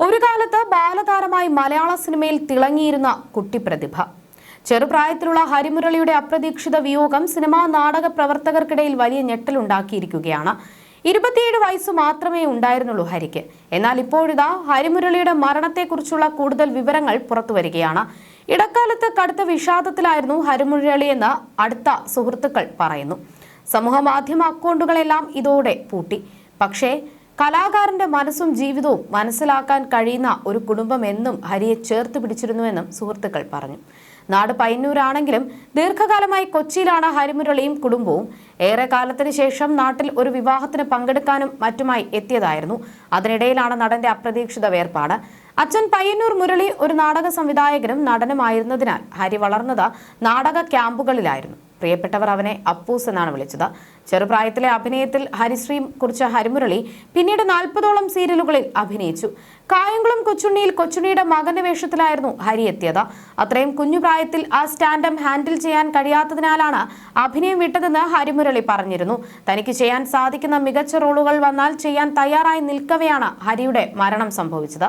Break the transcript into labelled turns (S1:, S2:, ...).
S1: ഒരു കാലത്ത് ബാലതാരമായി മലയാള സിനിമയിൽ തിളങ്ങിയിരുന്ന കുട്ടിപ്രതിഭ. ചെറുപ്രായത്തിലുള്ള ഹരിമുരളിയുടെ അപ്രതീക്ഷിത വിയോഗം സിനിമാ നാടക പ്രവർത്തകർക്കിടയിൽ വലിയ ഞെട്ടലുണ്ടാക്കിയിരിക്കുകയാണ്. 27 വയസ്സ് മാത്രമേ ഉണ്ടായിരുന്നുള്ളൂ ഹരിക്ക്. എന്നാൽ ഇപ്പോഴിതാ ഹരിമുരളിയുടെ മരണത്തെക്കുറിച്ചുള്ള കൂടുതൽ വിവരങ്ങൾ പുറത്തുവരികയാണ്. ഇടക്കാലത്ത് കടുത്ത വിഷാദത്തിലായിരുന്നു ഹരിമുരളിയെന്ന് അടുത്ത സുഹൃത്തുക്കൾ പറയുന്നു. സമൂഹ മാധ്യമ അക്കൗണ്ടുകളെല്ലാം ഇതോടെ പൂട്ടി. പക്ഷേ കലാകാരന്റെ മനസ്സും ജീവിതവും മനസ്സിലാക്കാൻ കഴിയുന്ന ഒരു കുടുംബം എന്നും ഹരിയെ ചേർത്ത് പിടിച്ചിരുന്നുവെന്നും സുഹൃത്തുക്കൾ പറഞ്ഞു. നാട് പയ്യന്നൂരാണെങ്കിലും ദീർഘകാലമായി കൊച്ചിയിലാണ് ഹരിമുരളിയും കുടുംബവും. ഏറെ കാലത്തിന് ശേഷം നാട്ടിൽ ഒരു വിവാഹത്തിന് പങ്കെടുക്കാനും മറ്റുമായി എത്തിയതായിരുന്നു. അതിനിടയിലാണ് നടന്റെ അപ്രതീക്ഷിത വേർപാട്. അച്ഛൻ പയ്യന്നൂർ മുരളി ഒരു നാടക സംവിധായകനും നടനുമായിരുന്നതിനാൽ ഹരി വളർന്നത് നാടക ക്യാമ്പുകളിലായിരുന്നു. പ്രിയപ്പെട്ടവർ അവനെ അപ്പൂസ് എന്നാണ് വിളിച്ചത്. ചെറുപ്രായത്തിലെ അഭിനയത്തിൽ ഹരിശ്രീ കുറിച്ച ഹരിമുരളി പിന്നീട് 40ഓളം സീരിയലുകളിൽ അഭിനയിച്ചു. കായംകുളം കൊച്ചുണ്ണിയിൽ കൊച്ചുണ്ണിയുടെ മകന്റെ വേഷത്തിലായിരുന്നു ഹരി എത്തിയത്. അത്രയും കുഞ്ഞുപ്രായത്തിൽ ആ സ്റ്റാൻഡം ഹാൻഡിൽ ചെയ്യാൻ കഴിയാത്തതിനാലാണ് അഭിനയം വിട്ടതെന്ന് ഹരിമുരളി പറഞ്ഞിരുന്നു. തനിക്ക് ചെയ്യാൻ സാധിക്കുന്ന മികച്ച റോളുകൾ വന്നാൽ ചെയ്യാൻ തയ്യാറായി നിൽക്കവെയാണ് ഹരിയുടെ മരണം സംഭവിച്ചത്.